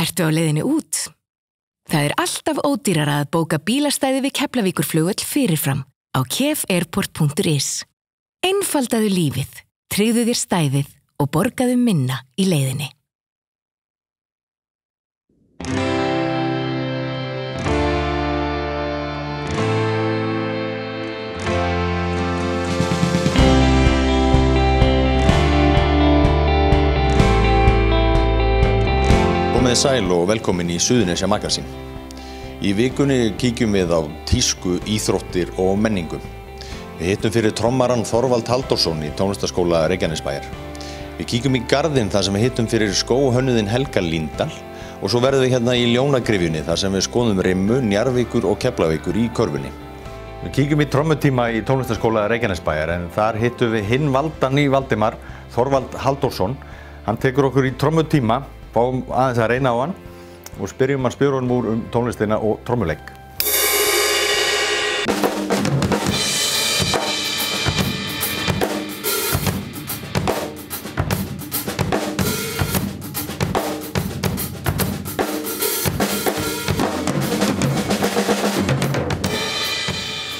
Ertu á leiðinni út? Það alltaf ódýrara að bóka bílastæði við Keflavíkurflugvöll fyrirfram á kefairport.is. Einfaldaðu lífið, tryggðu þér stæðið og borgaðu minna í leiðinni. Komið sæl og velkomin í Suðurnesja Magasín. Í vikunni kíkjum við á tísku, íþróttir og menningu. Við hittum fyrir trommarann Þorvald Halldórsson í tónlistarskóla Reykjanesbæjar. Við kíkjum í garðinn þar sem við hittum fyrir skóhönnuðinn Helga Líndal og svo verðum við hérna í Ljónagryfjunni þar sem við skoðum Rimmu, Njarðvíkur og Keflavíkur í körfunni. Við kíkjum í trommutíma í tónlistarskóla Reykjanesbæjar en þar hittum við hinn valdan í Valdimar, Þorvald Halldórsson. Hann tekur okkur í trommutíma, fáum aðeins að reyna á hann og spyrjum hann spjörunum úr tónlistina og trommuleik.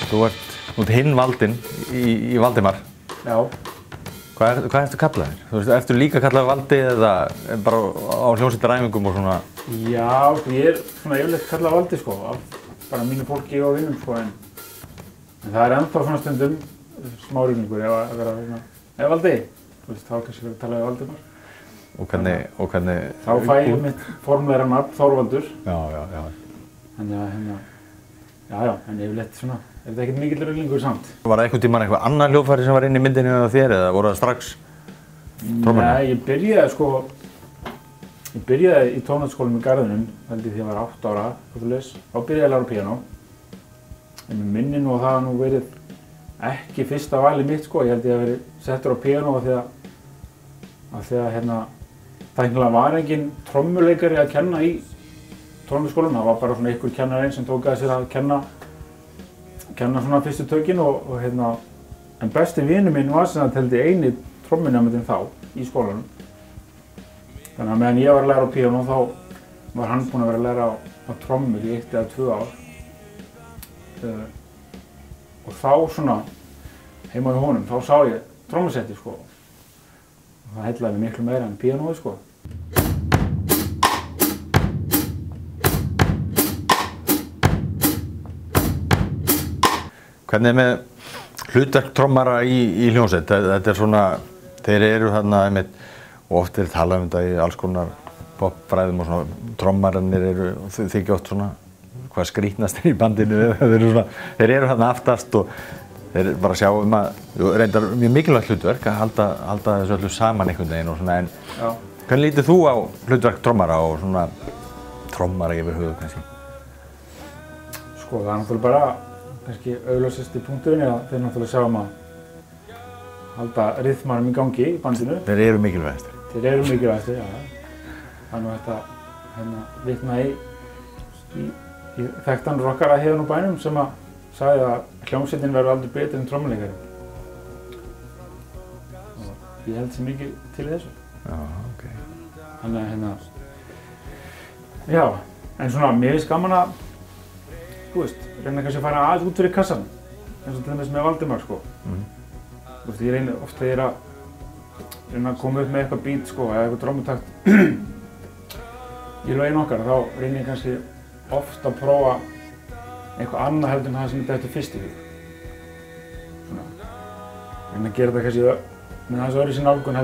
Þú ert hinn valdinn í Valdimar. Já. Hvað ertu kallaðir? Þú veist, ertu líka kallaður Valdi eða bara á hljómsveitaræfingum og svona? Já, ég svona yfirleitt kallaður Valdi sko, af bara mínu fólki og vinnum sko, en það ennþá svona stundum smá ríkningur ef að vera eða Valdi, þú veist, þá kannski verið að tala við Valdimar. Og hvernig... Þá fæ ég mitt formlegra nafn, Þorvaldur. Já. Þannig að, en yfirleitt svona, er þetta ekkert mikill ríkningur samt. Var það einhvern tímann eitthvað annað hljóðfæri sem var inn í myndinni á þér eða voru það strax trommurinn? Nei, ég byrjaði í tónlistarskólanum í Garðinum, held ég því að ég var 8 ára, þá byrjaði ég að læra píanó. En mér minnir nú að það hafi nú verið ekki fyrsta valið mitt sko, ég held ég að verið settur á píanó af því að það var engin trommuleikari að kenna í tónlistarskólanum, það var bara svona einhver kennarinn sem tók að sér að kenna svona fyrstu tökin en besti vinur minn var sem að teldi eini trommunemandinn þá í skólanum. Þannig að meðan ég var að læra á píanó þá var hann búinn að vera að læra á trommur í 1 eða 2 ár. Og þá svona heima hjá honum, þá sá ég trommusetti sko. Og það heillaði mig miklu meira en píanóið sko. Hvernig með hlutverk trommara í hljómsveit? Þetta svona, þeir eru þarna einmitt, og oft talað þetta í alls konar popfræðum og svona, trommararnir þykja oft svona, hvað skrýtnastir í bandinu, þeir eru þarna aftast og þeir bara sjá að, reyndar mjög mikilvægt hlutverk að halda þessu öllu saman einhvern veginn og svona, en hvernig lítið þú á hlutverk trommara og svona trommara yfir höfuð kannski? Sko, það náttúrulega bara kannski augljósasti punkturinn er að þeir náttúrulega sjá að halda ryþmanum í gangi í bandinu. Þeir eru mikilvægastir. Þeir eru mikilvægastir, já. Það er nú þetta vitna í þekktan rockara hérna á bænum sem að sagði að hljómsveitin verður aldrei betri en trommuleikari. Og ég held sér mikið til þessu. Já, ok. Þannig að já, en svona mér finnst gaman að reyna kannski að fara aðeins út fyrir kassan, eins og til dæmis með Valdimar sko. Þú veist, ég reyni oft þegar að reyna að koma upp með eitthvað beat sko, eða eitthvað trommutakt í lögin okkar, þá reyni ég kannski oft að prófa eitthvað annað heldur en það sem þetta eftir fyrst í hug. Svona, reyna að gera þetta kannski með aðeins öðruvísi nálgun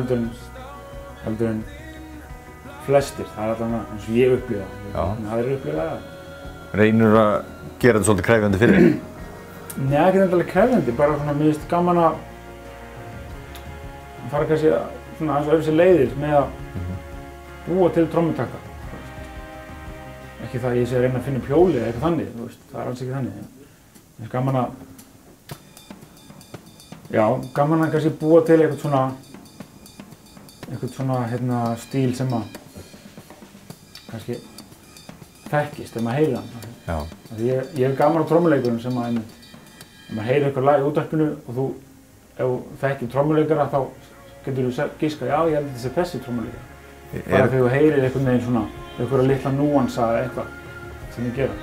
heldur en flestir, það er alltaf eins og ég upplifa það, en það upplifa það. Reynir að gera þetta svolítið krefjandi fyrir þig? Nei, ekki endalega krefjandi, bara svona mér finnst gaman að fara kannski svona aðeins öðruvísi leiðir með að búa til trommutakta. Ekki það að ég sé að reyna að finna upp hjólið eða eitthvað þannig, þú veist, það er alls ekki þannig. Mér finnst gaman að kannski búa til eitthvað svona stíl sem að kannski þekkist ef maður heyrir hann. Ég hef gaman á trommuleikurinn sem að ef maður heyrir eitthvað lag í útvarpinu og ef þú þekkir trommuleikara þá getur þú giskað, já ég held að þetta sé þessi trommuleikari. Bara þegar þú heyrir einhvern veginn svona einhverja litla núansa eða eitthvað sem ég gera.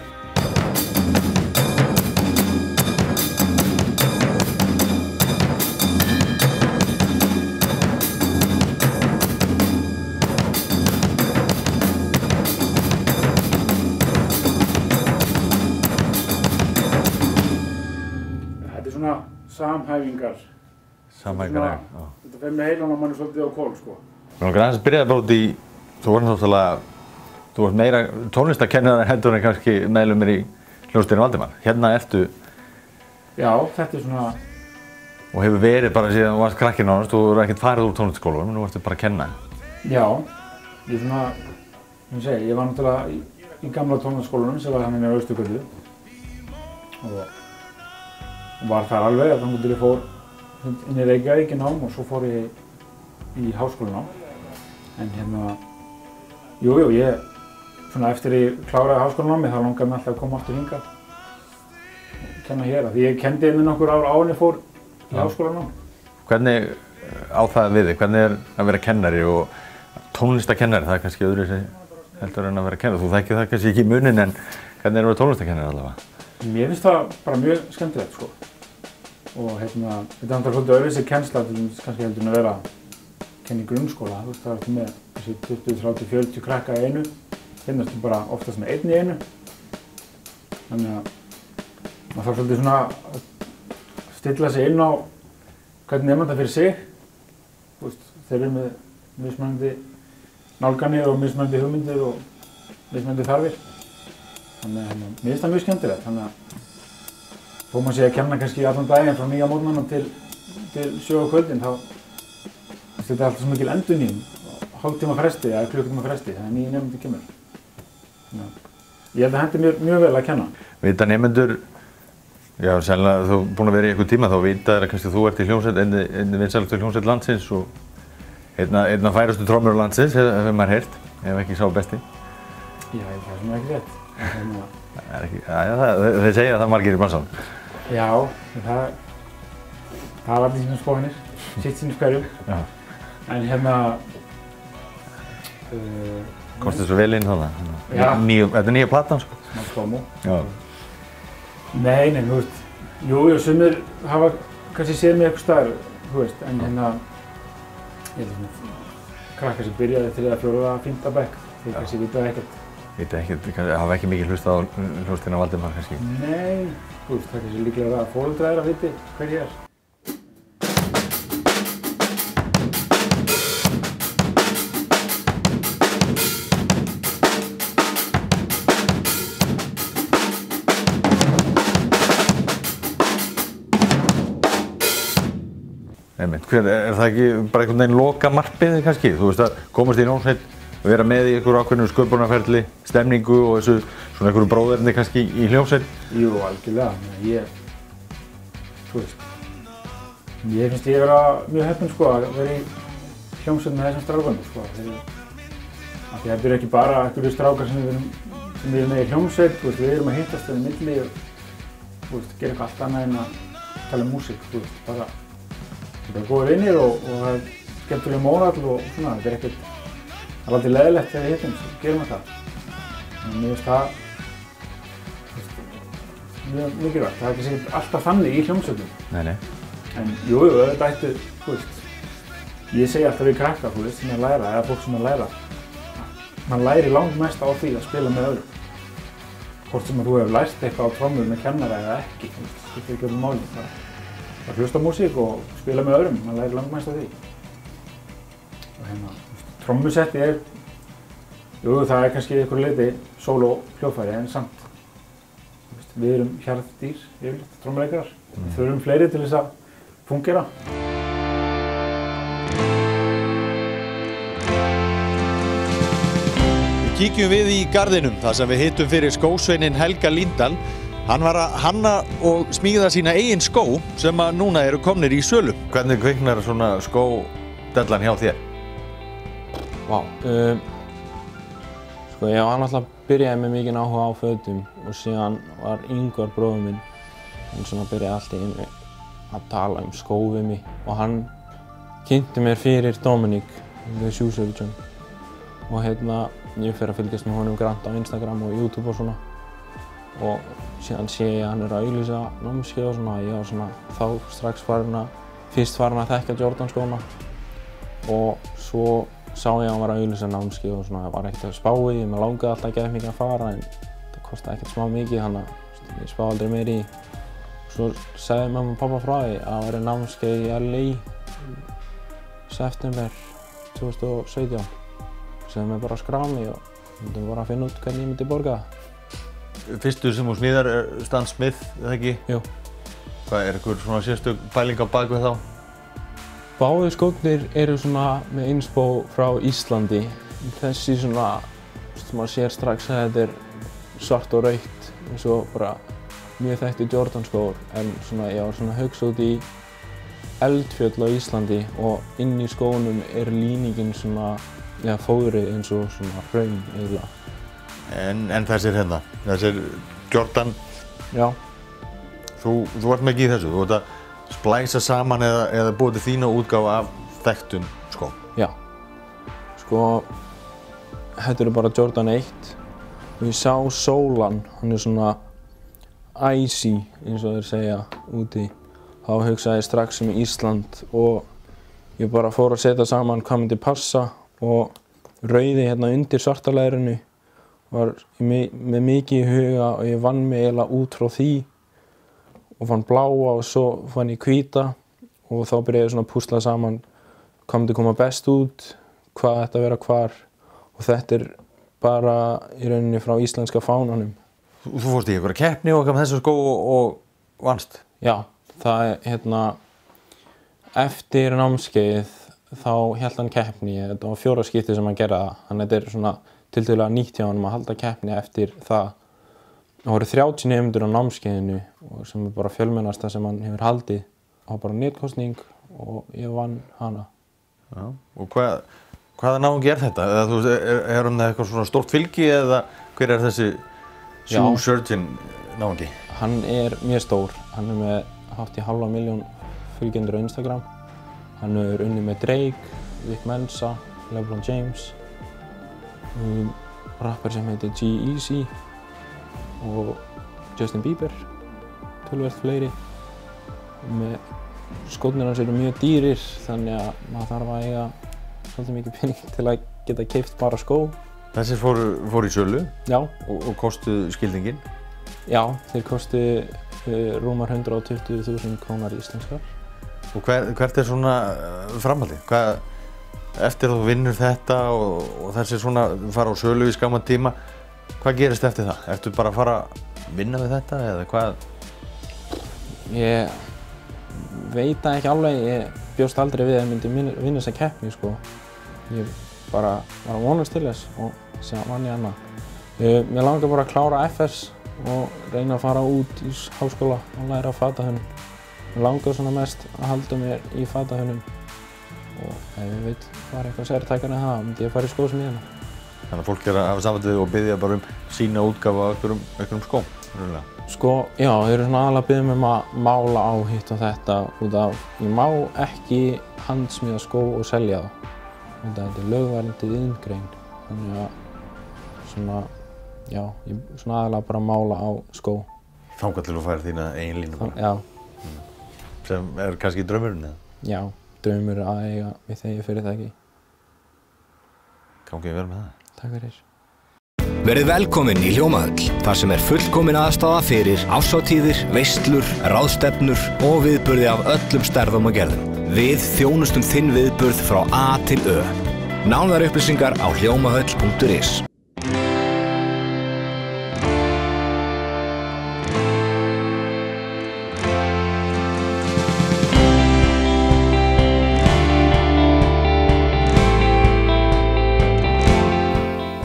Þetta er svona samhæfingar. Samhæfingar, já. Þetta fer með heilan á manni svolítið á kól, sko. Mér langar aðeins að byrja bara út í, þú varst meira tónlistarkennari heldur en kannski meðlumir í hljómsveitinni Valdimar. Hérna ertu. Já, þetta er svona. Og hefur verið bara síðan þú varst krakki nánast, þú hefur ekkert farið úr tónlistarskólanum, nú varstu bara að kenna. Já, ég svona, ég var náttúrulega í gamla tónlistarskólanum sem var hann inn á Austurgötu og var þar alveg að þannig til ég fór inn í Reykjavík í nám og svo fór ég í háskólanám. En ég svona eftir ég kláraði háskólanámið þá langaði mig alltaf að koma aftur hingað og kenna hér. Því ég kenndi einnig nokkur ár áður en ég fór í háskólanám. Hvernig á það við þig? Hvernig er að vera kennari og tónlistarkennari? Það er kannski öðruvísi heldur en að vera kennari. Þú þekkir það kannski ekki í munin en hvernig er að vera tónlistarkennari allavega? Mér finnst það bara mjög skemmtilegt, sko. Og þetta er náttúrulega svolítið öðruvísi kennsla til kannski heldur en að vera að kenna í grunnskóla. Þú veist, það ertu með þessi 20, 30, 40 krakka í einu. Hérna ertu bara oftast með einn í einu. Þannig að maður þarf svolítið svona að stilla sig inn á hvernig nemanda fyrir sig. Þú veist, þeir eru með mismunandi nálganir og mismunandi hugmyndir og mismunandi þarfir. Þannig að mér finnst það mjög skemmtilegt. Þannig að þó maður sé að kenna kannski allan daginn frá 9 á morgnana til 7 á kvöldin, þá þetta er alltaf svo mikil endurnýjun, hálftíma fresti eða klukkutíma fresti, þannig að nýju nemendur kemur. Þannig að ég held að hendi mjög vel að kenna. Vita nemendur, já sennilega þú búin að vera í einhver tíma, þá vita þeir að kannski þú ert í hljómsveit, einni vinsælustu hljómsveit landsins og einna færustu trommur landsins, hefur maður heyrt, ef ekki sá besti. Já, það er svona ekki rétt. Þeir segja það margir í bransanum. Já, það var allir sínum skoðanir, sitt sínum hverjum. En komst þið svo vel inn þannig? Já. Þetta er nýja platan, sko? Smá skómú. Já. Nei, þú veist, jú, sumir hafa kannski séð mig eitthvað staðar, þú veist, en ég held svona krakkar sem byrjaði 3., 4., 5. bekk, þeir kannski vita ekkert. Vita ekkert, hafa ekki mikið hlustað á hljómsveitina Valdimar kannski? Nei, þú veist, það er kannski líklega að foreldrar eru að viti hver ég er. Einmitt, er það ekki bara einhvern veginn lokamarkið kannski? Þú veist að komast í hljómsveit, vera með í einhverju ákveðnu sköpunarferli, stemningu og þessu svona einhverju bróðerni kannski í hljómsveit? Jú, algjörlega. Þú veist, ég finnst ég vera mjög heppinn, sko, að vera í hljómsveit með þessum strákum, sko. Af því þetta eru ekki bara einhverju strákar sem við erum með í hljómsveit, þú veist, við erum að hittast í milli og þú veist, gera eitthvað allt annað en að tala um músík, þú veist, bara góðir vinir og það er skemmtileg mórall og svona, þetta er ekkert það er aldrei leiðilegt þegar við hittumst og gerum það. Mér finnst það mjög mikilvægt. Það er ekki alltaf þannig í hljómsveitum. Nei. En jú, auðvitað ættu, þú veist, ég segi alltaf við krakka, þú veist, sem er að læra, eða fólk sem er að læra. Man læri langmest á því að spila með öðrum. Hvort sem þú hefur lært eitthvað á trommur með kennara eða ekki, þú veist, skiptir ekki öllum máli. Það hlusta á músík og spila með öðrum, man læri langmest á því. Og trommusetti það er kannski einhverju leyti sóló-hljóðfæri en samt. Við erum hjarðdýr, yfirleitt, trommuleikarar. Við þurfum fleiri til þess að fungera. Við kíkjum við í garðinum þar sem við hittum fyrir skósveininn Helga Líndal. Hann var að hanna og smíða sína eigin skó sem að núna eru komnir í sölu. Hvernig kviknar svona skódellan hjá þér? Vá, sko ég var náttúrulega byrjaði með mikinn áhuga á fötum og síðan var Ingvar bróðir minn, hann svona byrjaði allt í einu að tala um skó við mig og hann kynnti mér fyrir Dominic, The Shoe Surgeon og ég fer að fylgjast með honum grannt á Instagram og YouTube og svona. Og síðan sé ég að hann að auglýsa námskeið og svona. Ég var svona þá strax fyrst farin að þekkja Jordan skóna. Og svo sá ég að hann var að auglýsa námskeið og svona. Ég var ekkert að spá í, mér langaði alltaf ekki mikið að fara en það kostaði ekkert smá mikið, þannig að ég spáði aldrei meira í. Svo sagði mamma og pappa frá því að það væri námskeið í LA í september 2017. Segði mér bara að skrá mig og myndum bara að finna út hvernig ég myndi borga það. Fyrstu sem þú smíðar er Stan Smith, eða ekki? Jú. Hvað er eitthvað svona sérstök pæling á bak við þá? Báðir skórnir eru svona með inspo frá Íslandi. Þessi svona, maður sér strax að þetta er svart og rautt eins og bara mjög þekkti Jordan skór, en svona ég var svona að hugsa út í eldfjöll á Íslandi og inn í skónum er líningin svona, já, fóðrið eins og svona hraun eiginlega. En þessir hérna, þessir Jordan, Já. þú ert með ekki í þessu, þú ert að splæsa saman eða búið til þína útgáfa af þekktum skóm. Já. Sko, þetta eru bara Jordan 1 og ég sá sólan, hann er svona icy, eins og þeir segja úti. Þá hugsaði ég strax um Ísland og ég bara fór að setja saman hvað myndi passa og rauði hérna undir svarta leðrinu var með mikið í huga og ég vann mig eiginlega út frá því og fann bláa og svo fann ég hvíta og þá byrjaði ég svona að púsla saman hvað myndi koma best út, hvað ætti að vera hvar og þetta er bara í rauninni frá íslenska fánanum. Þú fórst í einhverja keppni og með þessu skó og vannst? Já, það er hérna, eftir námskeið þá hélt hann keppni, þetta var 4. skipti sem hann gerði það, þannig að þetta er svona tiltölulega nýtt hjá honum að halda keppni eftir það. Það voru 30 nemendur á námskeiðinu sem er bara fjölmennasta sem hann hefur haldið. Það var bara netkosning og ég vann hana. Já, og hvaða náungi er þetta? Eða, þú veist, er hann eitthvað svona stórt fylgi eða hver er þessi Shoe Surgeon náungi? Hann er mjög stór. Hann er með hátt í 500.000 fylgjendur á Instagram. Hann er unnið með Drake, Vic Mensa, LeBron James, rappar sem heitir G-Eazy og Justin Bieber, töluvert fleiri. Skórnir hans eru mjög dýrir þannig að maður þarf að eiga svolítið mikið pening til að geta keypt bara skó. Þessir fóru í sölu? Já. Og kostuðu skildingin? Já, þeir kostuðu rúmar 120.000 krónar íslenskar. Og hvert er svona framhaldið? Eftir að þú vinnur þetta og þessir svona fara á sölu í skamman tíma, hvað gerist eftir það? Ertu bara að fara að vinna við þetta eða hvað? Ég veit það ekki alveg, ég bjóst aldrei við að ég myndi vinna þessa keppni sko. Ég bara var að vonast til þess og síðan vann ég annað. Mér langar bara að klára FS og reyna að fara út í háskóla og læra fatahönnun. Mér langar svona mest að halda mér í fatahönnun og ef ég vil fara eitthvað sértækara en það, myndi ég fara í skósmíðina. Þannig að fólk er að hafa samband við og biðja bara sína útgáfu af einhverjum skóm, raunverulega? Sko, já, þeir eru svona aðalega að biðja mig að mála á hitt og þetta út af ég má ekki handsmíða skó og selja það. Þetta er lögverndið iðngrein, þannig að svona, já, ég svona aðalega bara að mála á skó. Þangað til þú færir þína eigin línu bara? Já. Sem er kannski draumurinn eða? Já, draumur að eiga við þegi fyrirtæki. Gangi vel með það. Takk fyrir. Verið velkomin í Hljómahöll, þar sem er fullkomin aðstaða fyrir árshátíðir, veislur, ráðstefnur og viðburði af öllum stærðum og gerðum. Við þjónustum þinn viðburð frá A til Ö. Nánari upplýsingar á hljómahöll.is.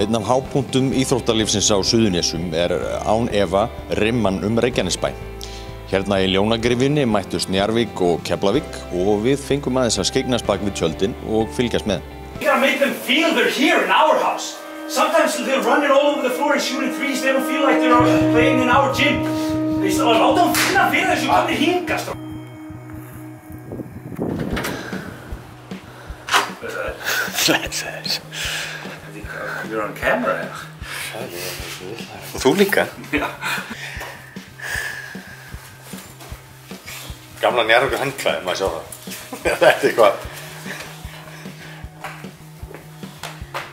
Einn af hápunktum íþróttalífsins á Suðurnesjum er án efa rimman Reykjanesbæ. Hérna í Ljónagryfjunni mættust Njarðvík og Keflavík og við fengum aðeins að skyggnast bak við tjöldin og fylgjast með. You gotta make them feel they're here in our house. Sometimes they're running all over the floor and shooting threes. They don't feel like they're playing in our gym. Láta them finna fyrir þessu hvernig hingast. You're on camera. Og þú líka? Já. Gamla Njarðvíkur handklæði, maður sjá það. Þetta er eitthvað.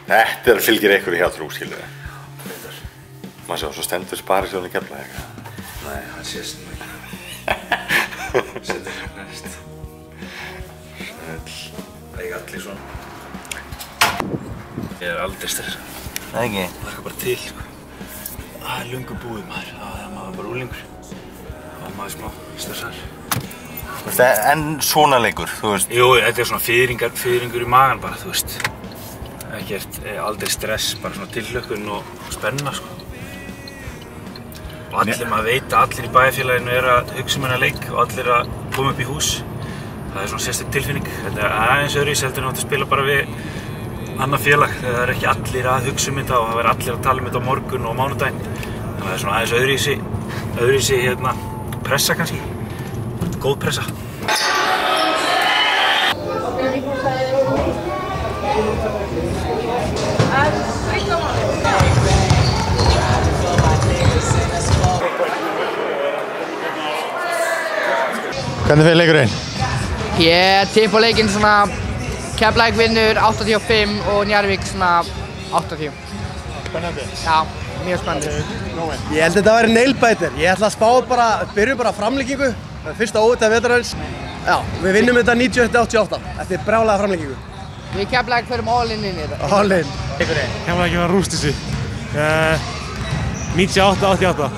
Þetta fylgir ykkur í hjátrú, skilur þið. Maður sjá, svo stendur Sparisjóðurinn Keflavík. Nei, hann sést nú ekki. Setur sér næst. Það er allir svona. Ég er aldrei stressað. Nei, ekki. Það er bara til, sko. Það er löngu búið, maður. Það er maður bara úlingur. Það er maður smá stressaður. En svona leikur, þú veist? Jú, þetta er svona fiðringur í magan bara, þú veist. Ekkert, aldrei stress, bara svona tilhlökkun og spenna, sko. Og maður veit að allir í bæjarfélaginu eru að hugsa þennan leik og allir að koma upp í hús. Það er svona sérstök tilfinning. Þetta er aðeins öðruvísi heldur en að spila bara við annað félag. Það er ekki allir að hugsa þetta og það verður allir að tala þetta á morgun og mánudaginn. Þannig að það er svona aðeins öðruvísi pressa kannski. Góð pressa. Hvernig fer leikurinn? Ég tippa leikinn svona Keflavík vinnur 85 og Njarðvík svona 80. Spennandi? Já, mjög spennandi. Ég held að þetta væri nailbiter. Ég ætla að spá byrjum bara framlengingu. Það er fyrsta óvita vetrarins. Já, við vinnum þetta 91-88 eftir brjálaða framlengingu. Við Keflavík förum all in í þetta. All in. Keflavík var rúst þessu. 98-88.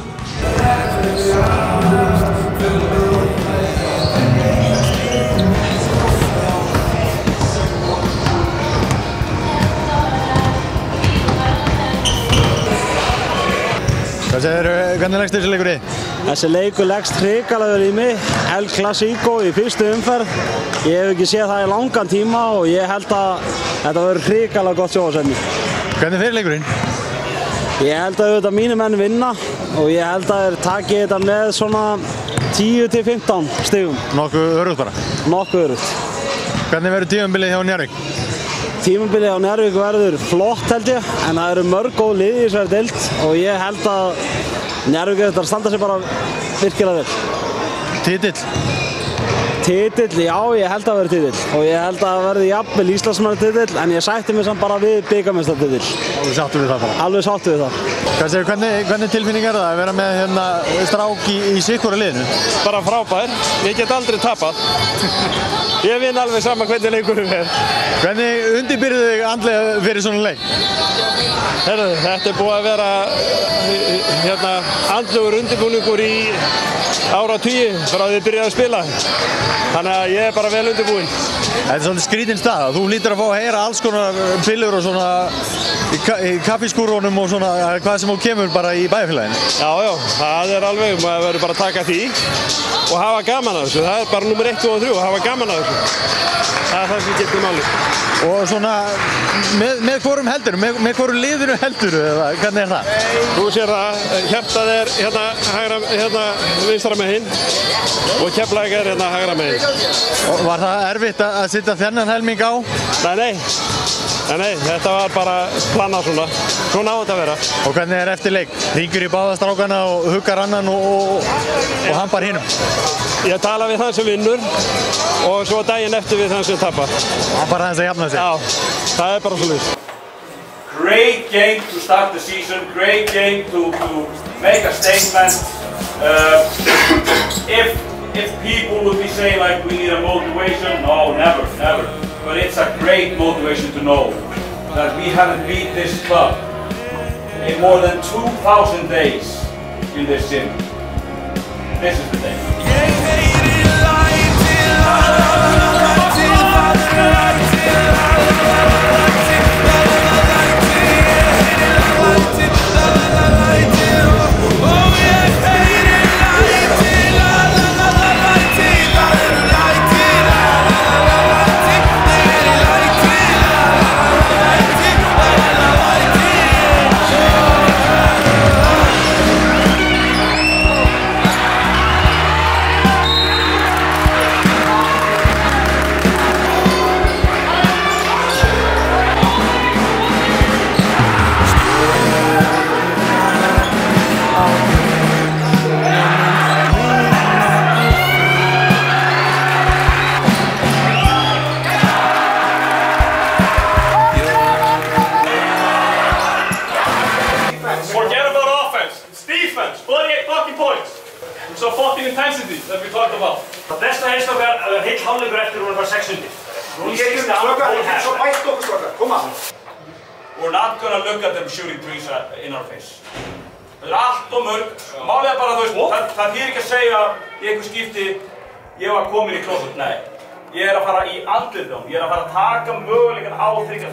Hvernig leggst þessi leikur í? Þessi leikur leggst hrikalega vel í mig. El Clasico í fyrstu umferð. Ég hef ekki séð það í langan tíma og ég held að þetta verður hrikalega gott sjónvarpsefni. Hvernig fer leikurinn? Ég held að auðvitað mínir menn vinna og ég held að þeir taki þetta með svona 10-15 stigum. Nokkuð örugt bara? Nokkuð örugt. Hvernig verður tímabilið hjá Njarðvík? Tímabilið á Njarðvík verður flott held ég, en það eru mörg góð lið í þessari deild og ég held að Njarðvík þetta standa sig bara virkilega vel. Titill? Titill, já ég held að það verði titill og ég held að það verði jafnvel Íslandsmeistaratitil en ég sætti mig samt bara við bikarmeistaratitil. Alveg sáttu við það bara? Alveg sáttu við það. Hvernig tilfinning er það að vera með hérna strák í sikvora liðinu? Bara frábær, ég get aldrei tapað. Ég vinn alveg sama hvernig leikurinn er. Hvernig undirbyrðu þig andlega fyrir svona leik? Herðu, þetta er búið að vera andlegur undirbúningur í áratugi frá því ég byrjaði að spila. Þannig að ég er bara vel undirbúinn. Þetta er svolítið skrítinn stað. Þú hlýtur að fá að heyra alls konar pillur og svona í kaffiskúrunum og svona hvað sem þú kemur bara í bæjarfélaginu. Já, það er alveg, maður verður bara að taka því og hafa gaman af þessu. Það er bara númer 1, 2 og 3 að hafa gaman af þessu. Það er það sem getur máli. Og svona, með hvorum heldurðu? Með hvorum liðinu heldurðu eða hvernig er það? Þú sér það, hjartað er hérna vinstra megin og Keflavík er hérna hægra megin. Og var það erfitt að setja þennan helming á? Nei, þetta var bara planað svona. Svona á þetta að vera. Og hvernig er eftir leik? Hringur í báða strákana og huggar annan og hann bara hinum? Ég tala við þann sem vinnur og svo daginn eftir við þann sem tapar. Hann bara aðeins að jafna sig? Já, það er bara svolítið. Great game to start the season, great game to make a statement. If people would be saying like we need a motivation, no, never. But it's a great motivation to know that we haven't beat this club in more than 2,000 days in this gym. This is the day. dropping intensity that we talked about. Það besta heist okkar að heill hálfleikur eftir voru bara 6 undir. Nú getum við svo bætt okkur strákar, koma. We're not gonna look at them shooting threes in our face. Það allt og mörg. Málið bara, þú veist, það þýðir ekki að segja í einhver skipti ég var komin í klósett. Nei. Ég að fara í andlitið á þeim. Ég að fara að taka möguleikann á þriggja.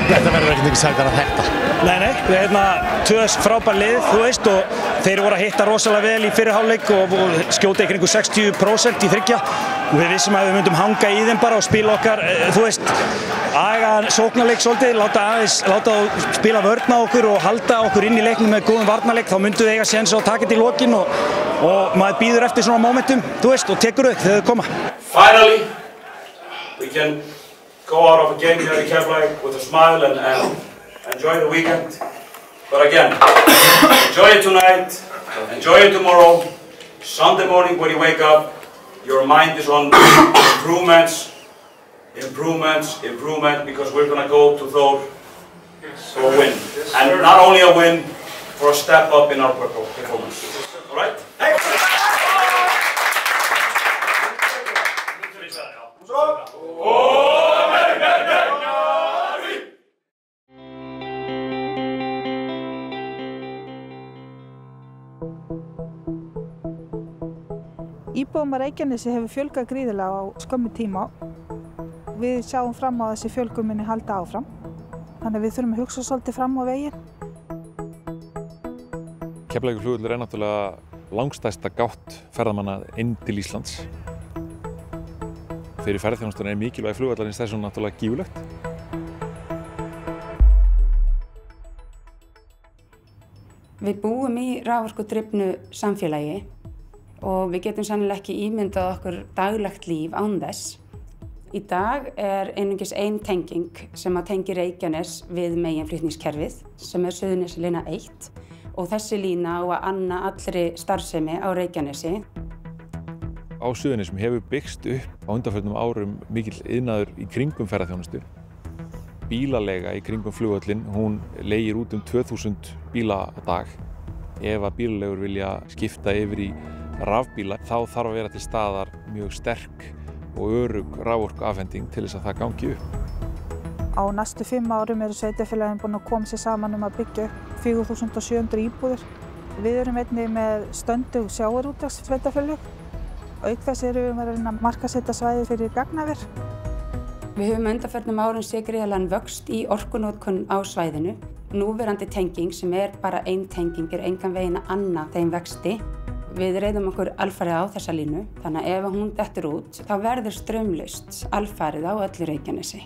Þetta verður ekkert ekki sætar að þetta. Nei, við erum tvö frábær lið, þú veist, og þeir voru að hitta rosalega vel í fyrri hálfleik og skjóta í kringu 60% í þriggja. Og við vissum að við myndum hanga í þeim bara og spila okkar, þú veist, aga sóknarleik svolítið, láta þá spila vörn á okkur og halda okkur inn í leiknum með góðum varnarleik, þá myndum við eiga séns á að taka þetta í lokin og maður býður eftir svona momentum, þú veist, og tekur upp þegar þau koma. Finally, we can go out of a game here in Keflavík with a smile and enjoy the weekend. But again, enjoy it tonight, enjoy it tomorrow. Sunday morning when you wake up, your mind is on improvements, because we're going to go to Thor for a win. And not only a win, for a step up in our performance. All right? Hey! Íbúum á Reykjanesi hefur fjölgað gríðarlega á skömmu tíma. Við sjáum fram á þessi fjölgun muni halda áfram. Þannig að við þurfum að hugsa svolítið fram á veginn. Keflavíkurflugvöllur er náttúrulega langstærsta gátt ferðamanna inn til Íslands. Fyrir ferðaþjónustuna er mikilvægi flugvallarins þess vegna náttúrulega gífurlegt. Við búum í raforkudrifnu samfélagi og við getum sennilega ekki ímyndað okkur daglegt líf án þess. Í dag er einungis ein tenging sem að tengi Reykjanes við meginflutningskerfið sem er Suðurnesjalína 1 og þessi lína á að anna allri starfsemi á Reykjanesi. Á Suðurnesjum hefur byggst upp á undanförnum árum mikill iðnaður í kringum ferðaþjónustu. Bílaleiga í kringum flugvöllinn, hún leigir út 2000 bíla á dag. Ef að bílaleigur vilja skipta yfir í rafbíla, þá þarf að vera til staðar mjög sterk og örugg raforkuafhending til þess að það gangi upp. Á næstu 5 árum eru sveitarfélögin búin að koma sér saman um að byggja upp 4700 íbúðir. Við erum einnig með stöndug sjávarútvegssveitarfélög. Auk þess erum við að reyna að markaðssetja svæðið fyrir gagnaver. Við höfum undanförnum árum séð gríðarlegan vöxt í orkunotkun á svæðinu. Núverandi tenging sem er bara ein tenging er engan veginn að anna þeim vexti. Við reiðum okkur alfarið á þessa línu, þannig að ef hún dettur út, þá verður straumlaust alfarið á öllu Reykjanesi.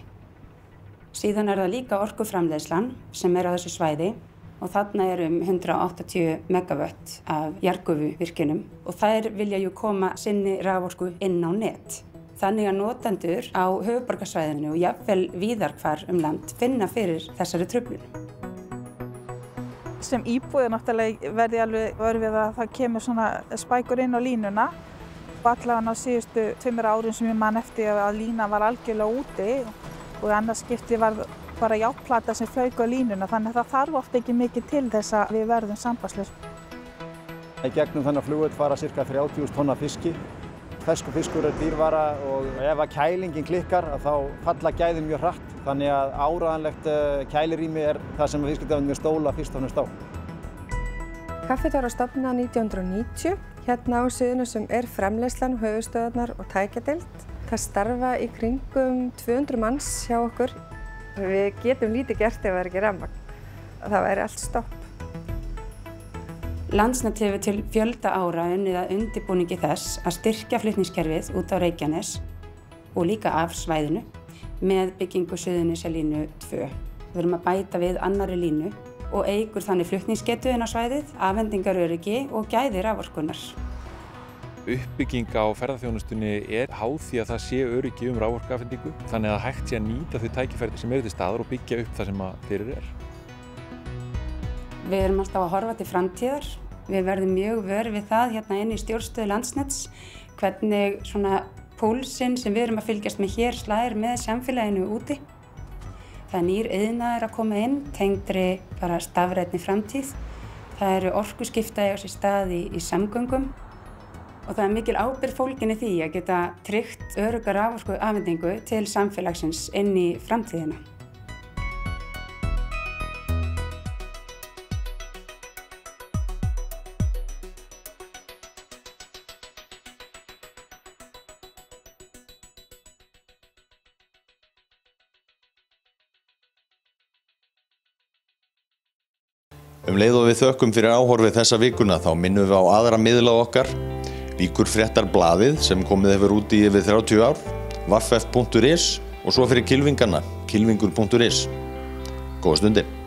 Síðan er það líka orkuframleiðslan sem er á þessu svæði og þarna er 180 megavött af jarðgufuvirkjunum og þær vilja jú koma sinni raforku inn á net. Þannig að notendur á höfuðborgarsvæðinu og jafnvel víðar hvar land finna fyrir þessari truflun. Sem íbúi náttúrulega verði alveg örfið að það kemur svona spækur inn á línuna. Allavega á síðustu 2 árum sem ég man eftir að línan var algjörlega úti. og í annars skipti var bara járnplata sem flaug á línuna, þannig að það þarf oft ekki mikið til þess að við verðum sambandslaus. Í gegnum þennan flugvöll fara ca. 30.000 tonn af fiski. Ferskur fiskur dýrvara og ef að kælingin klikkar þá falla gæðin mjög hratt, þannig að áreiðanlegt kælirými það sem viðskiptavinir stóla fyrst og fremst á. Kaffið var stofnað 1990. Hérna á Suðurnesjum framleiðslan, höfuðstöðvarnar og tækjadeild. Það starfa í kringum 200 manns hjá okkur. Við getum lítið gert ef það ekki rafmagn. Það væri allt stopp. Landsnet hefur til fjölda ára unnið að undirbúningi þess að styrkja flutningskerfið út á Reykjanes og líka af svæðinu með byggingu Suðurnesjalínu 2. Við erum að bæta við annarri línu og eykur þannig flutningsgetu inn á svæðið, afhendingaröryggi og gæði raforkunnar. Uppbygging á ferðaþjónustunni háð því að það sé öryggi raforkuafhendingu, þannig að hægt sé að nýta þau tækifæri sem til staðar og byggja upp það sem fyrir Við erum alltaf að horfa til framtíðar. Við verðum mjög vör við það hérna inn í stjórnstöð Landsnets, hvernig svona púlsinn sem við erum að fylgjast með hér slær með samfélaginu úti. Það nýr iðnaður að koma inn, tengdri bara stafrænni framtíð. Það eru orkuskipti á sér stað í samgöngum og það mikil ábyrgð fólgin í því að geta tryggt örugga raforkuafhendingu til samfélagsins inn í framtíðina. Leið og við þökkum fyrir áhorfið þessa vikuna þá minnum við á aðra miðla okkar, Víkurfréttarblaðið sem komið hefur út í yfir 30 ár, vaff.is og svo fyrir kylfingarna, kylfingur.is. Góða stundir.